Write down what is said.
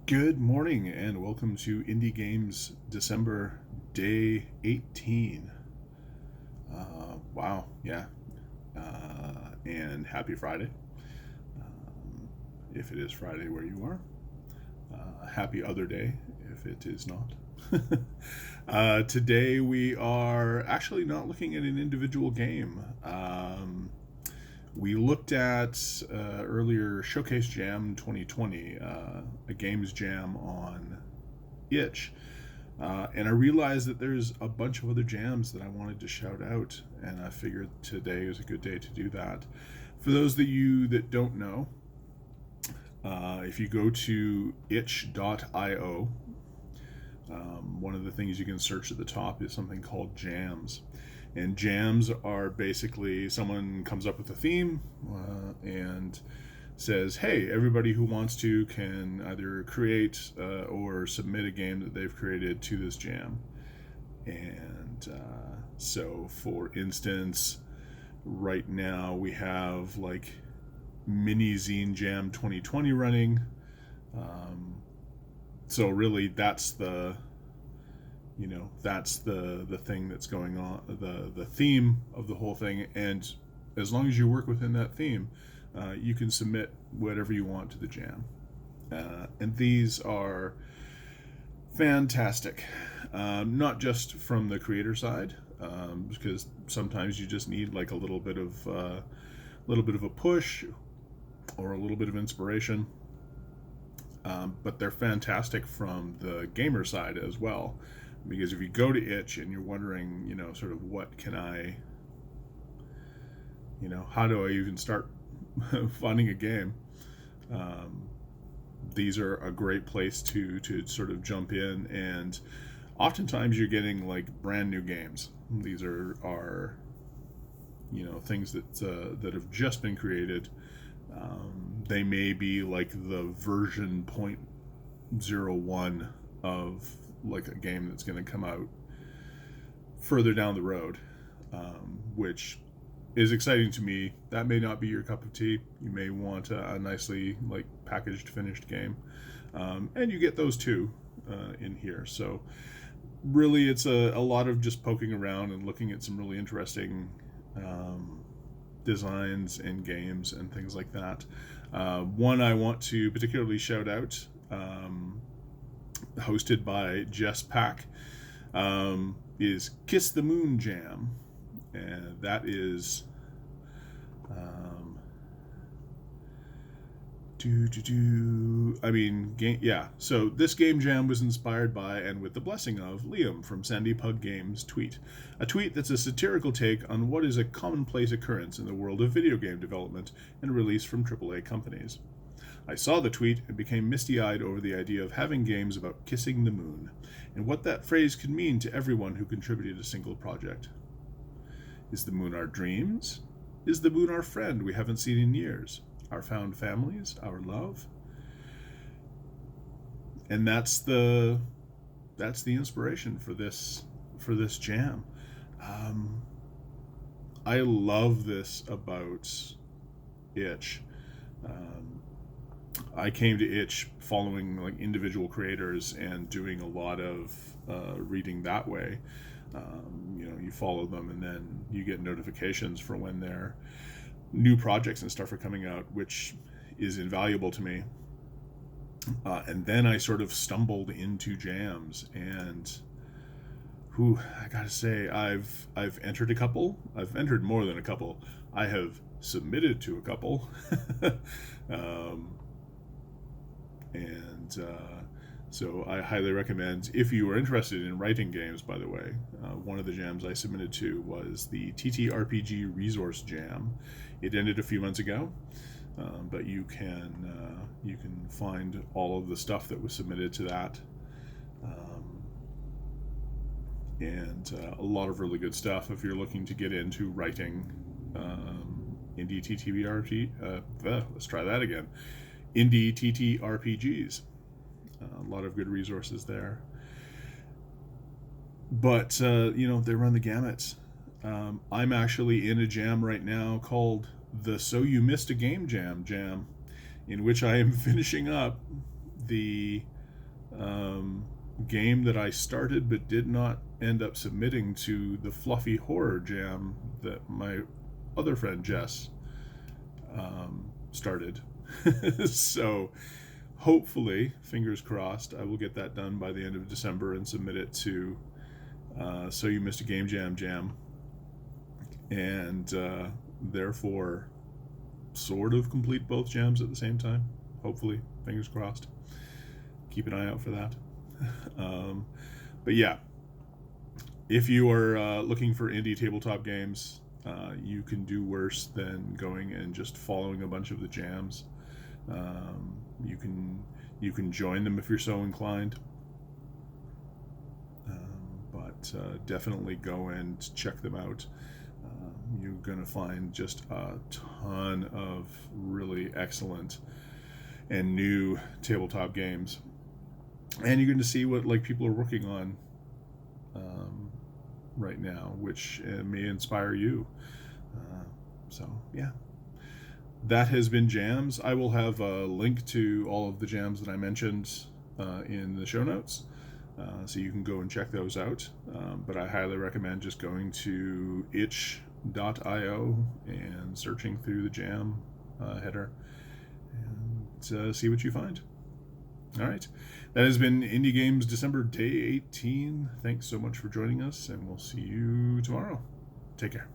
Good morning and welcome to Indie Games December Day 18. Wow, yeah. And happy Friday. If it is Friday where you are. Happy other day if it is not. Today we are actually not looking at an individual game. We looked at earlier Showcase Jam 2020, a games jam on Itch. And I realized that there's a bunch of other jams that I wanted to shout out, and I figured today was a good day to do that. For those of you that don't know, if you go to itch.io, one of the things you can search at the top is something called jams. And jams are basically someone comes up with a theme and says, hey, everybody who wants to can either create or submit a game that they've created to this jam. And so, for instance, right now we have like Mini Zine Jam 2020 running. So really that's the thing that's going on, the theme of the whole thing. And as long as you work within that theme, you can submit whatever you want to the jam. And these are fantastic, not just from the creator side, because sometimes you just need like a little bit of a push or a little bit of inspiration. But they're fantastic from the gamer side as well, because if you go to Itch and you're wondering, sort of what can I, how do I even start finding a game? These are a great place to sort of jump in, and oftentimes you're getting like brand new games. These are things that have just been created. They may be like the version 0.01 of like a game that's going to come out further down the road, which is exciting to me. That may not be your cup of tea. You may want a nicely like packaged, finished game, and you get those too in here. So really, it's a lot of just poking around and looking at some really interesting designs and games and things like that. One I want to particularly shout out, hosted by Jess Pack, is Kiss the Moon Jam. And that is so this game jam was inspired by and with the blessing of Liam from Sandy Pug Games tweet. A tweet that's a satirical take on what is a commonplace occurrence in the world of video game development and release from AAA companies. I saw the tweet and became misty-eyed over the idea of having games about kissing the moon, and what that phrase could mean to everyone who contributed a single project. Is the moon our dreams? Is the moon our friend we haven't seen in years? Our found families? Our love? And that's the inspiration for this jam. I love this about Itch. I came to Itch following like individual creators and doing a lot of reading that way. You follow them and then you get notifications for when their new projects and stuff are coming out, which is invaluable to me. And then I sort of stumbled into jams, and I gotta say, I've entered a couple. I've entered more than a couple. I have submitted to a couple. So I highly recommend, if you are interested in writing games, by the way, one of the jams I submitted to was the TTRPG Resource Jam. It ended a few months ago, but you can find all of the stuff that was submitted to that, and a lot of really good stuff if you're looking to get into writing indie TTRPG. Let's try that again. Indie TTRPGs. A lot of good resources there. But, they run the gamut. I'm actually in a jam right now called the So You Missed a Game Jam, in which I am finishing up the game that I started but did not end up submitting to the Fluffy Horror Jam that my other friend Jess started. So hopefully, fingers crossed, I will get that done by the end of December and submit it to So You Missed a Game Jam, and therefore sort of complete both jams at the same time. Hopefully, fingers crossed. Keep an eye out for that. But yeah, if you are looking for indie tabletop games, you can do worse than going and just following a bunch of the jams. You can join them if you're so inclined, but definitely go and check them out. You're going to find just a ton of really excellent and new tabletop games, and you're going to see what people are working on right now, which may inspire you. So yeah, that has been Jams. I will have a link to all of the jams that I mentioned in the show notes, so you can go and check those out. But I highly recommend just going to itch.io and searching through the jam header and see what you find. All right. That has been Indie Games December Day 18. Thanks so much for joining us, and we'll see you tomorrow. Take care.